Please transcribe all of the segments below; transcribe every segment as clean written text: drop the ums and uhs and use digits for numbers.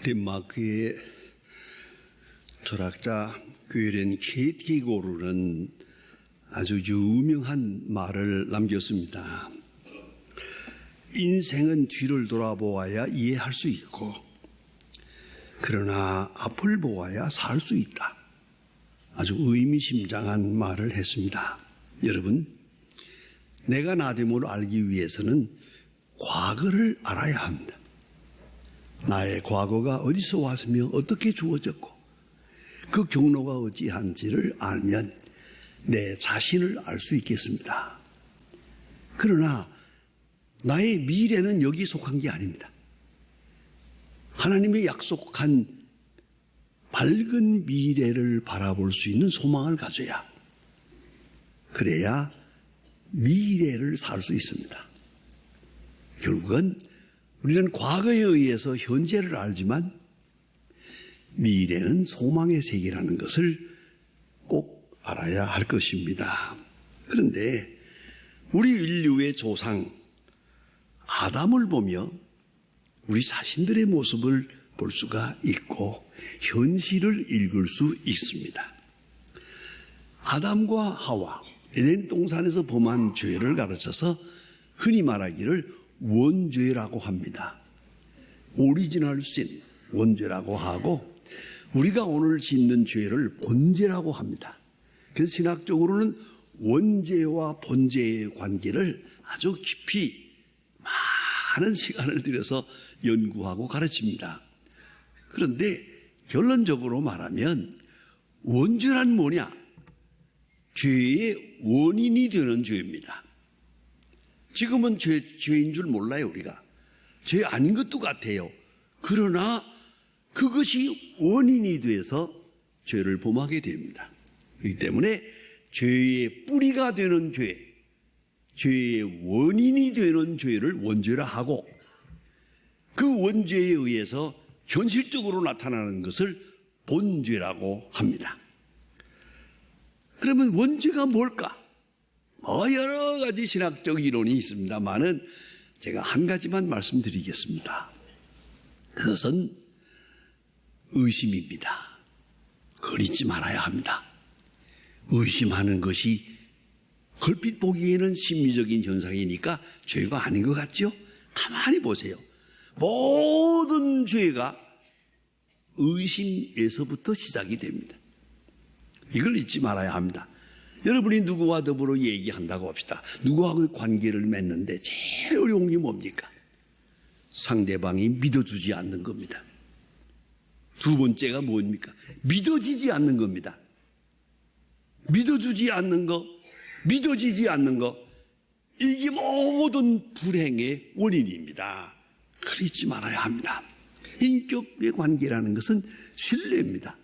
덴마크의 철학자 괴렌 케티고르는 아주 유명한 말을 남겼습니다. 인생은 뒤를 돌아보아야 이해할 수 있고, 그러나 앞을 보아야 살 수 있다. 아주 의미심장한 말을 했습니다. 여러분, 내가 나됨을 알기 위해서는 과거를 알아야 합니다. 나의 과거가 어디서 왔으며 어떻게 주어졌고 그 경로가 어찌한지를 알면 내 자신을 알 수 있겠습니다. 그러나 나의 미래는 여기 속한 게 아닙니다. 하나님의 약속한 밝은 미래를 바라볼 수 있는 소망을 가져야, 그래야 미래를 살 수 있습니다. 결국은 우리는 과거에 의해서 현재를 알지만 미래는 소망의 세계라는 것을 꼭 알아야 할 것입니다. 그런데 우리 인류의 조상 아담을 보며 우리 자신들의 모습을 볼 수가 있고 현실을 읽을 수 있습니다. 아담과 하와, 에덴 동산에서 범한 죄를 가르쳐서 흔히 말하기를 원죄라고 합니다. 오리지널 신, 원죄라고 하고, 우리가 오늘 짓는 죄를 본죄라고 합니다. 그래서 신학적으로는 원죄와 본죄의 관계를 아주 깊이 많은 시간을 들여서 연구하고 가르칩니다. 그런데 결론적으로 말하면 원죄란 뭐냐? 죄의 원인이 되는 죄입니다. 지금은 죄인 줄 몰라요, 우리가. 죄 아닌 것도 같아요. 그러나 그것이 원인이 돼서 죄를 범하게 됩니다. 그렇기 때문에 죄의 뿌리가 되는 죄, 죄의 원인이 되는 죄를 원죄라 하고, 그 원죄에 의해서 현실적으로 나타나는 것을 본죄라고 합니다. 그러면 원죄가 뭘까? 여러 가지 신학적 이론이 있습니다만은 제가 한 가지만 말씀드리겠습니다. 그것은 의심입니다. 그걸 잊지 말아야 합니다. 의심하는 것이 걸핏 보기에는 심리적인 현상이니까 죄가 아닌 것 같죠? 가만히 보세요. 모든 죄가 의심에서부터 시작이 됩니다. 이걸 잊지 말아야 합니다. 여러분이 누구와 더불어 얘기한다고 합시다. 누구하고 관계를 맺는데 제일 어려운 게 뭡니까? 상대방이 믿어주지 않는 겁니다. 두 번째가 뭡니까? 믿어지지 않는 겁니다. 믿어주지 않는 거, 믿어지지 않는 거, 이게 모든 불행의 원인입니다. 그걸 잊지 말아야 합니다. 인격의 관계라는 것은 신뢰입니다.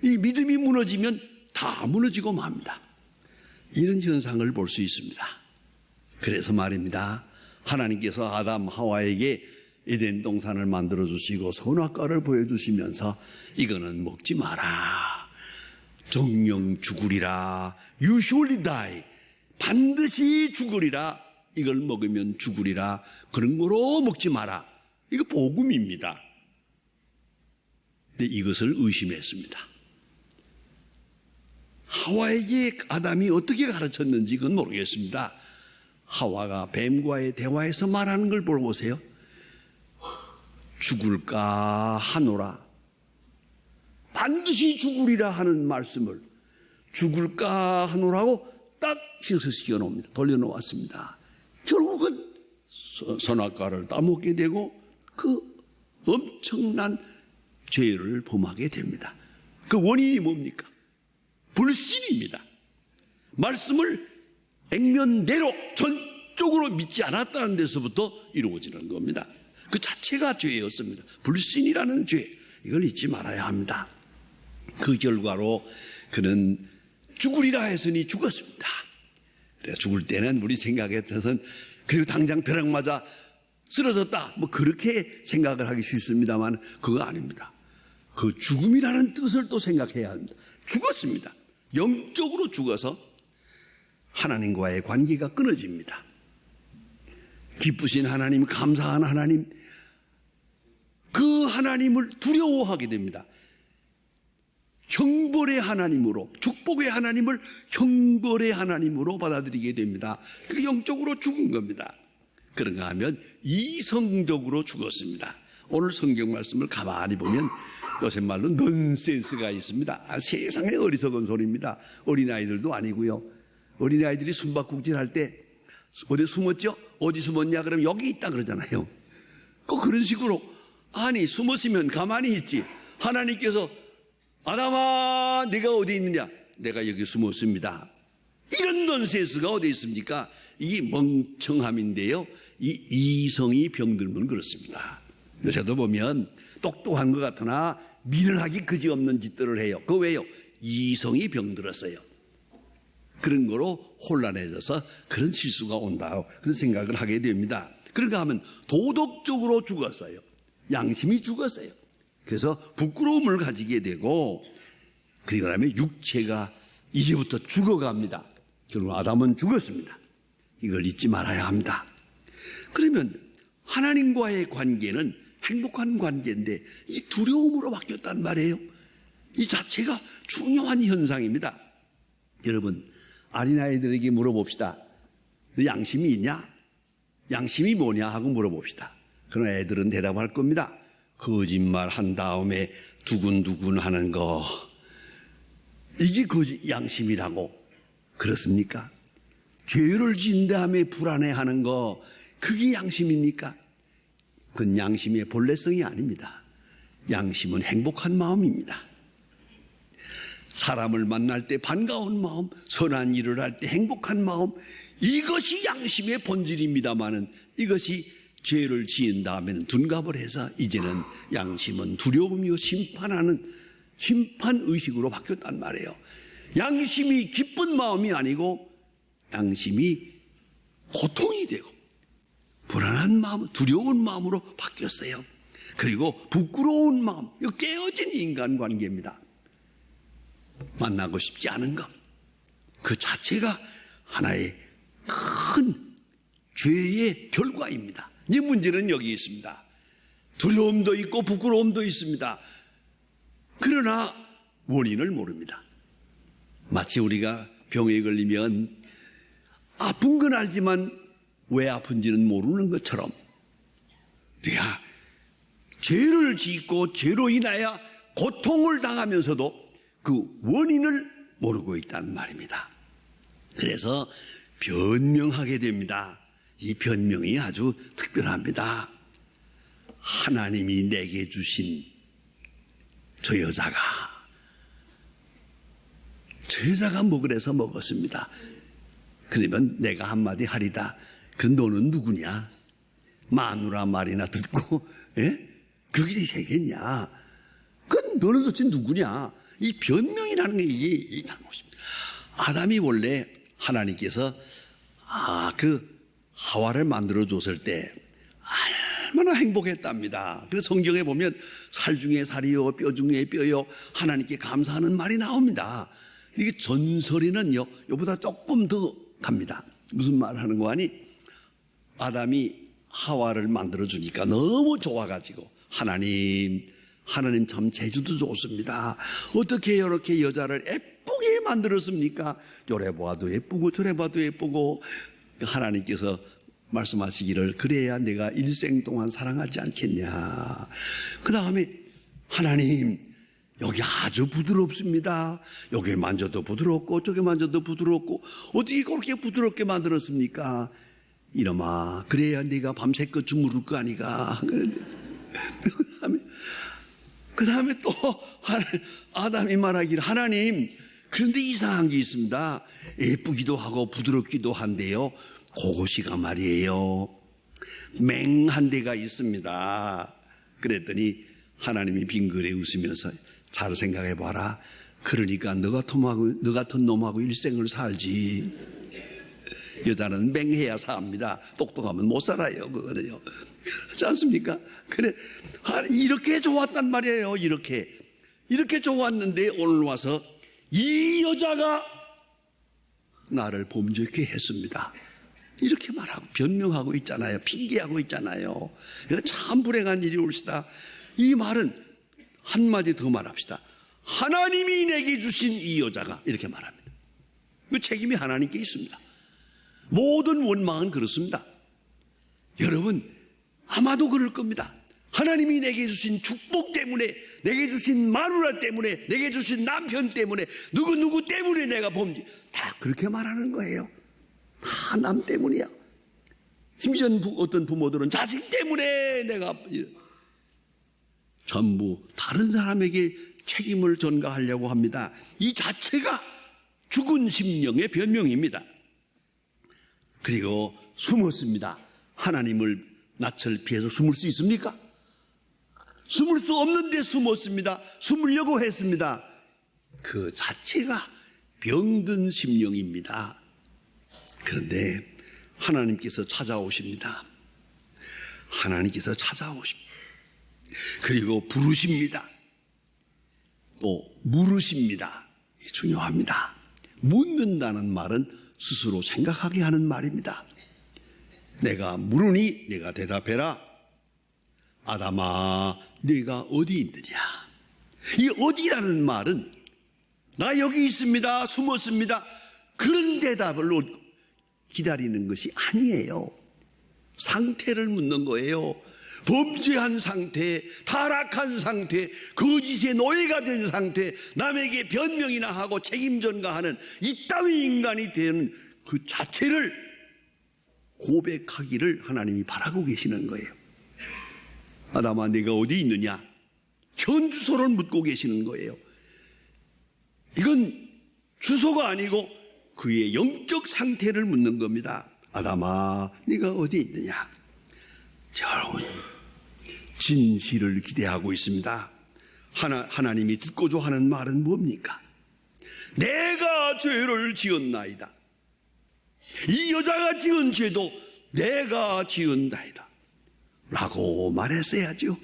이 믿음이 무너지면 다 무너지고 맙니다. 이런 현상을 볼 수 있습니다. 그래서 말입니다. 하나님께서 아담 하와에게 에덴 동산을 만들어 주시고 선악과를 보여주시면서 이거는 먹지 마라, 정령 죽으리라, You surely die, 반드시 죽으리라, 이걸 먹으면 죽으리라, 그런 거로 먹지 마라, 이거 복음입니다. 근데 이것을 의심했습니다. 하와에게 아담이 어떻게 가르쳤는지 그건 모르겠습니다. 하와가 뱀과의 대화에서 말하는 걸 보세요. 죽을까 하노라, 반드시 죽으리라 하는 말씀을 죽을까 하노라고 딱 시켜 놓습니다. 돌려놓았습니다. 결국은 선악과를 따먹게 되고 그 엄청난 죄를 범하게 됩니다. 그 원인이 뭡니까? 불신입니다. 말씀을 액면대로 전적으로 믿지 않았다는 데서부터 이루어지는 겁니다. 그 자체가 죄였습니다. 불신이라는 죄, 이걸 잊지 말아야 합니다. 그 결과로 그는 죽으리라 했으니 죽었습니다. 그래, 죽을 때는 우리 생각에 서는 그리고 당장 벼락 맞아 쓰러졌다, 뭐 그렇게 생각을 하기 쉽습니다만 그거 아닙니다. 그 죽음이라는 뜻을 또 생각해야 합니다. 죽었습니다. 영적으로 죽어서 하나님과의 관계가 끊어집니다. 기쁘신 하나님, 감사한 하나님, 그 하나님을 두려워하게 됩니다. 형벌의 하나님으로, 축복의 하나님을 형벌의 하나님으로 받아들이게 됩니다. 그 영적으로 죽은 겁니다. 그런가 하면 이성적으로 죽었습니다. 오늘 성경 말씀을 가만히 보면 요새 말로 넌센스가 있습니다. 세상에 어리석은 소리입니다. 어린아이들도 아니고요. 어린아이들이 숨바꼭질 할 때 어디 숨었죠? 어디 숨었냐? 그러면 여기 있다 그러잖아요. 그런 식으로 아니 숨었으면 가만히 있지. 하나님께서 아담아 네가 어디 있느냐? 내가 여기 숨었습니다. 이런 넌센스가 어디 있습니까? 이게 멍청함인데요. 이 이성이 병들면 그렇습니다. 요새도 보면 똑똑한 것 같으나 미련하기 그지없는 짓들을 해요. 그 왜요? 이성이 병들었어요. 그런 거로 혼란해져서 그런 실수가 온다. 그런 생각을 하게 됩니다. 그런가 하면 도덕적으로 죽었어요. 양심이 죽었어요. 그래서 부끄러움을 가지게 되고, 그리고 나면 육체가 이제부터 죽어갑니다. 결국 아담은 죽었습니다. 이걸 잊지 말아야 합니다. 그러면 하나님과의 관계는 행복한 관계인데 이 두려움으로 바뀌었단 말이에요. 이 자체가 중요한 현상입니다. 여러분, 어린아이들에게 물어봅시다. 너 양심이 있냐? 양심이 뭐냐 하고 물어봅시다. 그럼 애들은 대답할 겁니다. 거짓말 한 다음에 두근두근 하는 거, 이게 양심이라고. 그렇습니까? 죄를 지은 다음에 불안해하는 거, 그게 양심입니까? 그건 양심의 본래성이 아닙니다. 양심은 행복한 마음입니다. 사람을 만날 때 반가운 마음, 선한 일을 할 때 행복한 마음, 이것이 양심의 본질입니다마는 이것이 죄를 지은 다음에는 둔갑을 해서 이제는 양심은 두려움이요 심판하는 심판의식으로 바뀌었단 말이에요. 양심이 기쁜 마음이 아니고 양심이 고통이 되고 불안한 마음, 두려운 마음으로 바뀌었어요. 그리고 부끄러운 마음, 이거 깨어진 인간관계입니다. 만나고 싶지 않은 것, 그 자체가 하나의 큰 죄의 결과입니다. 이 문제는 여기 있습니다. 두려움도 있고 부끄러움도 있습니다. 그러나 원인을 모릅니다. 마치 우리가 병에 걸리면 아픈 건 알지만 왜 아픈지는 모르는 것처럼 우리가 죄를 짓고 죄로 인하여 고통을 당하면서도 그 원인을 모르고 있다는 말입니다. 그래서 변명하게 됩니다. 이 변명이 아주 특별합니다. 하나님이 내게 주신 저 여자가 뭐 그래서 먹었습니다. 그러면 내가 한마디 하리다. 그 너는 누구냐? 마누라 말이나 듣고 그게 되겠냐? 그 너는 도대체 누구냐? 이 변명이라는 게 이게 잘못입니다. 아담이 원래 하나님께서 그 하와를 만들어 줬을 때 얼마나 행복했답니다. 그래서 성경에 보면 살 중에 살이요 뼈 중에 뼈요 하나님께 감사하는 말이 나옵니다. 이게 전설에는요 이보다 조금 더 갑니다. 무슨 말을 하는 거 아니? 아담이 하와를 만들어 주니까 너무 좋아가지고 하나님 참 재주도 좋습니다. 어떻게 이렇게 여자를 예쁘게 만들었습니까? 요래 봐도 예쁘고 저래 봐도 예쁘고. 하나님께서 말씀하시기를 그래야 내가 일생 동안 사랑하지 않겠냐. 그 다음에 하나님 여기 아주 부드럽습니다. 여기 만져도 부드럽고 저기 만져도 부드럽고 어떻게 그렇게 부드럽게 만들었습니까? 이놈아 그래야 네가 밤새껏 주무를 거 아니가. 그 다음에 또 아담이 말하기를 하나님 그런데 이상한 게 있습니다. 예쁘기도 하고 부드럽기도 한데요 그것이가 말이에요 맹한 데가 있습니다. 그랬더니 하나님이 빙그레 웃으면서 잘 생각해봐라. 그러니까 너 같은 놈하고 일생을 살지. 여자는 맹해야 삽니다. 똑똑하면 못 살아요. 그거는요. 그렇지 않습니까? 그래 이렇게 좋았단 말이에요. 이렇게 좋았는데 오늘 와서 이 여자가 나를 범죄케 했습니다. 이렇게 말하고 변명하고 있잖아요. 핑계하고 있잖아요. 이거 참 불행한 일이 올시다. 이 말은 한마디 더 말합시다. 하나님이 내게 주신 이 여자가, 이렇게 말합니다. 그 책임이 하나님께 있습니다. 모든 원망은 그렇습니다. 여러분 아마도 그럴 겁니다. 하나님이 내게 주신 축복 때문에, 내게 주신 마누라 때문에, 내게 주신 남편 때문에, 누구 때문에 내가 범죄, 다 그렇게 말하는 거예요. 다 남 때문이야. 심지어 어떤 부모들은 자식 때문에 내가, 전부 다른 사람에게 책임을 전가하려고 합니다. 이 자체가 죽은 심령의 변명입니다. 그리고 숨었습니다. 하나님을 낯을 피해서 숨을 수 있습니까? 숨을 수 없는데 숨었습니다. 숨으려고 했습니다. 그 자체가 병든 심령입니다. 그런데 하나님께서 찾아오십니다. 하나님께서 찾아오십니다. 그리고 부르십니다. 또 물으십니다. 중요합니다. 묻는다는 말은 스스로 생각하게 하는 말입니다. 내가 물으니 내가 대답해라. 아담아, 네가 어디 있느냐? 이 어디라는 말은 나 여기 있습니다, 숨었습니다, 그런 대답을 기다리는 것이 아니에요. 상태를 묻는 거예요. 범죄한 상태, 타락한 상태, 거짓의 노예가 된 상태, 남에게 변명이나 하고 책임 전가하는 이따위 인간이 되는 그 자체를 고백하기를 하나님이 바라고 계시는 거예요. 아담아, 네가 어디 있느냐? 현 주소를 묻고 계시는 거예요. 이건 주소가 아니고 그의 영적 상태를 묻는 겁니다. 아담아, 네가 어디 있느냐? 여러분, 진실을 기대하고 있습니다. 하나님이 듣고자 하는 말은 뭡니까? 내가 죄를 지었나이다. 이 여자가 지은 죄도 내가 지은다이다 라고 말했어야죠.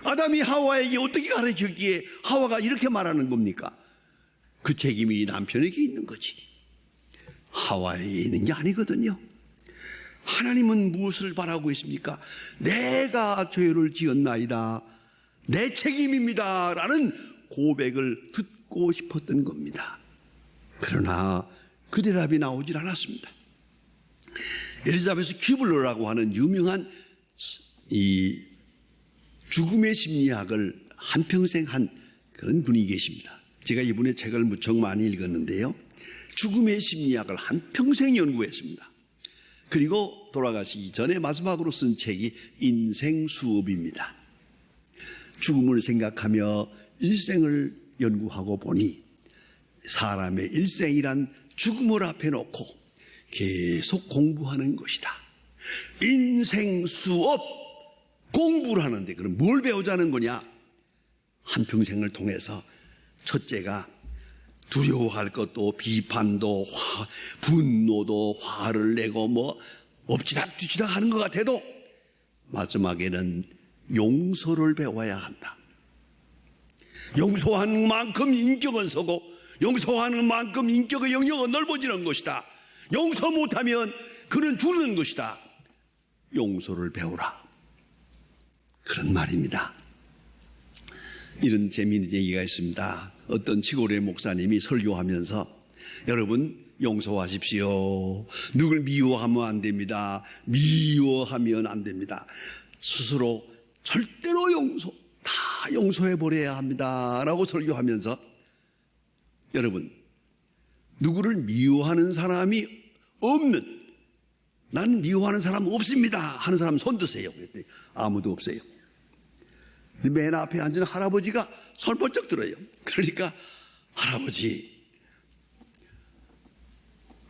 아담이 하와에게 어떻게 가르쳤기에 하와가 이렇게 말하는 겁니까? 그 책임이 남편에게 있는 거지, 하와에게 있는 게 아니거든요. 하나님은 무엇을 바라고 있습니까? 내가 죄를 지었나이다, 내 책임입니다 라는 고백을 듣고 싶었던 겁니다. 그러나 그 대답이 나오질 않았습니다. 엘리자베스 큐블러라고 하는 유명한 이 죽음의 심리학을 한평생 한 그런 분이 계십니다. 제가 이분의 책을 무척 많이 읽었는데요, 죽음의 심리학을 한평생 연구했습니다. 그리고 돌아가시기 전에 마지막으로 쓴 책이 인생 수업입니다. 죽음을 생각하며 일생을 연구하고 보니 사람의 일생이란 죽음을 앞에 놓고 계속 공부하는 것이다. 인생 수업, 공부를 하는데 그럼 뭘 배우자는 거냐? 한평생을 통해서 첫째가 두려워할 것도, 비판도, 분노도, 화를 내고 뭐 엎치락 뒤치락 하는 것 같아도 마지막에는 용서를 배워야 한다. 용서하는 만큼 인격은 서고, 용서하는 만큼 인격의 영역은 넓어지는 것이다. 용서 못하면 그는 죽는 것이다. 용서를 배우라, 그런 말입니다. 이런 재미있는 얘기가 있습니다. 어떤 시골의 목사님이 설교하면서, 여러분 용서하십시오. 누굴 미워하면 안 됩니다. 미워하면 안 됩니다. 스스로 절대로 다 용서해버려야 합니다 라고 설교하면서, 여러분 누구를 미워하는 사람이 없는, 나는 미워하는 사람 없습니다 하는 사람 손 드세요. 그랬더니 아무도 없어요. 맨 앞에 앉은 할아버지가 손 번쩍 들어요. 그러니까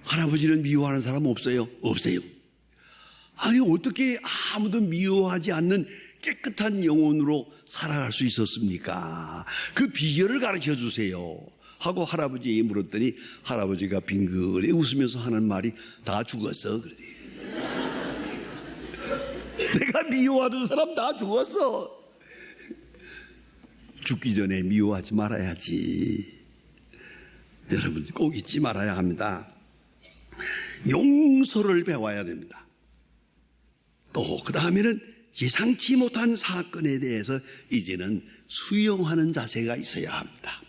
할아버지는 미워하는 사람 없어요? 없어요. 아니 어떻게 아무도 미워하지 않는 깨끗한 영혼으로 살아갈 수 있었습니까? 그 비결을 가르쳐 주세요 하고 할아버지에게 물었더니 할아버지가 빙그레 웃으면서 하는 말이, 다 죽었어. 내가 미워하던 사람 다 죽었어. 죽기 전에 미워하지 말아야지. 여러분 꼭 잊지 말아야 합니다. 용서를 배워야 됩니다. 또 그 다음에는 예상치 못한 사건에 대해서 이제는 수용하는 자세가 있어야 합니다.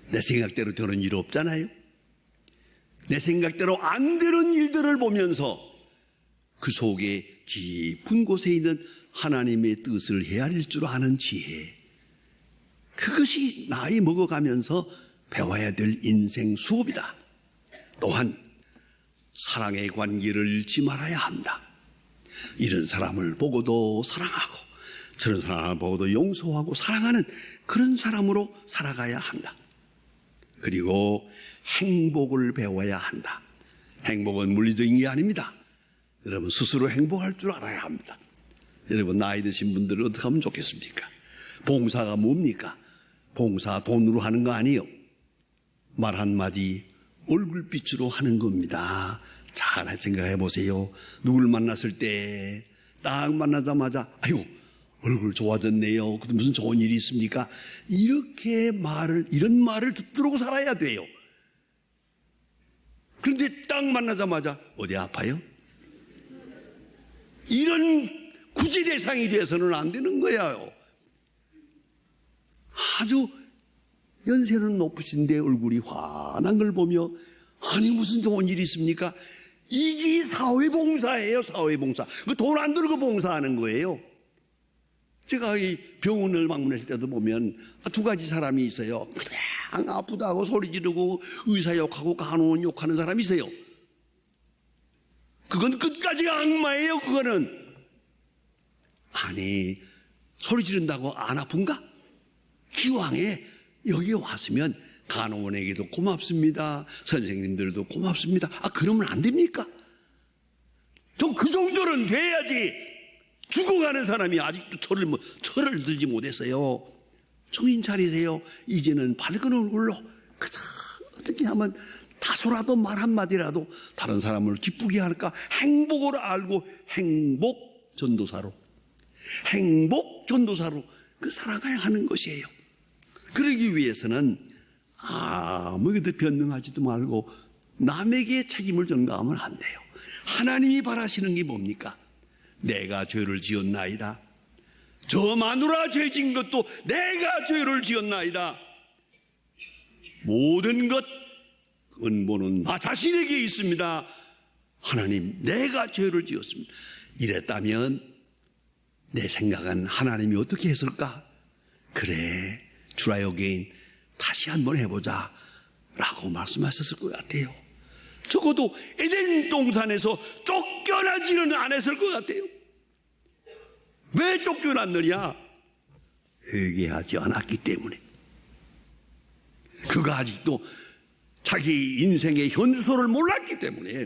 내 생각대로 되는 일 없잖아요. 내 생각대로 안 되는 일들을 보면서 그 속에 깊은 곳에 있는 하나님의 뜻을 헤아릴 줄 아는 지혜, 그것이 나이 먹어가면서 배워야 될 인생 수업이다. 또한 사랑의 관계를 잃지 말아야 합니다. 이런 사람을 보고도 사랑하고 저런 사람을 보고도 용서하고 사랑하는 그런 사람으로 살아가야 한다. 그리고 행복을 배워야 한다. 행복은 물리적인 게 아닙니다. 여러분 스스로 행복할 줄 알아야 합니다. 여러분 나이 드신 분들은 어떻게 하면 좋겠습니까? 봉사가 뭡니까? 봉사 돈으로 하는 거 아니에요. 말 한마디 얼굴빛으로 하는 겁니다. 잘 생각해 보세요. 누굴 만났을 때 딱 만나자마자 아이고 얼굴 좋아졌네요. 그것도 무슨 좋은 일이 있습니까? 이런 말을 듣도록 살아야 돼요. 그런데 딱 만나자마자 어디 아파요? 이런 구제 대상이 돼서는 안 되는 거예요. 아주 연세는 높으신데 얼굴이 환한 걸 보며 아니 무슨 좋은 일이 있습니까? 이게 사회봉사예요. 사회봉사. 돈 안 들고 봉사하는 거예요. 제가 이 병원을 방문했을 때도 보면 두 가지 사람이 있어요. 그냥 아프다고 소리 지르고 의사 욕하고 간호원 욕하는 사람이 있어요. 그건 끝까지 악마예요. 그거는. 아니 소리 지른다고 안 아픈가? 기왕에 여기 왔으면 간호원에게도 고맙습니다. 선생님들도 고맙습니다. 그러면 안 됩니까? 좀 그 정도는 돼야지. 죽어가는 사람이 아직도 철을 들지 못했어요. 정신 차리세요. 이제는 밝은 얼굴로 그저 어떻게 하면 다소라도 말 한마디라도 다른 사람을 기쁘게 할까 행복을 알고 행복 전도사로 살아가야 하는 것이에요. 그러기 위해서는 아무것도 변명하지도 말고 남에게 책임을 전가하면 안 돼요. 하나님이 바라시는 게 뭡니까? 내가 죄를 지었나이다. 저 마누라 죄진 것도 내가 죄를 지었나이다. 모든 것 근본은 나 자신에게 있습니다. 하나님, 내가 죄를 지었습니다. 이랬다면 내 생각은 하나님이 어떻게 했을까? 그래, try again. 다시 한번 해보자 라고 말씀하셨을 것 같아요. 적어도 에덴 동산에서 쫓겨나지는 않았을 것 같아요. 왜 쫓겨났느냐? 회개하지 않았기 때문에. 그가 아직도 자기 인생의 현수소를 몰랐기 때문에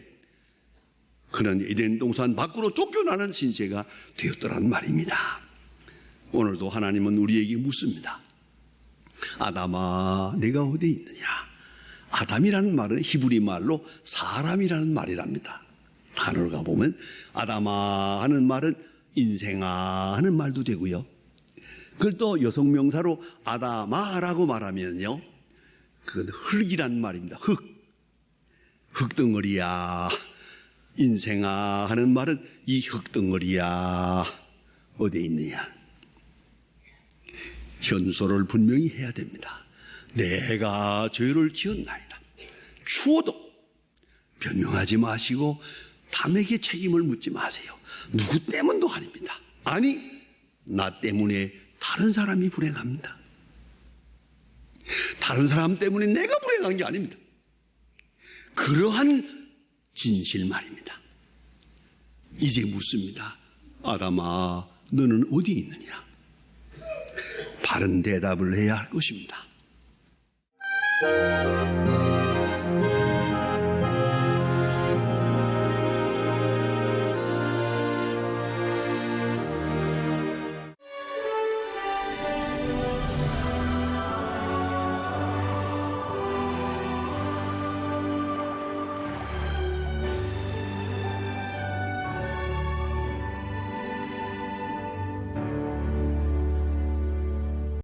그는 에덴 동산 밖으로 쫓겨나는 신세가 되었더란 말입니다. 오늘도 하나님은 우리에게 묻습니다. 아담아, 내가 어디 있느냐? 아담이라는 말은 히브리 말로 사람이라는 말이랍니다. 단어를 가보면 아담아 하는 말은 인생아 하는 말도 되고요. 그걸 또 여성명사로 아담아라고 말하면요, 그건 흙이란 말입니다. 흙덩어리야. 인생아 하는 말은 이 흙덩어리야. 어디에 있느냐? 현소를 분명히 해야 됩니다. 내가 죄를 지었나이다. 추워도 변명하지 마시고 남에게 책임을 묻지 마세요. 누구 때문도 아닙니다. 아니, 나 때문에 다른 사람이 불행합니다. 다른 사람 때문에 내가 불행한 게 아닙니다. 그러한 진실 말입니다. 이제 묻습니다. 아담아, 너는 어디 있느냐? 바른 대답을 해야 할 것입니다.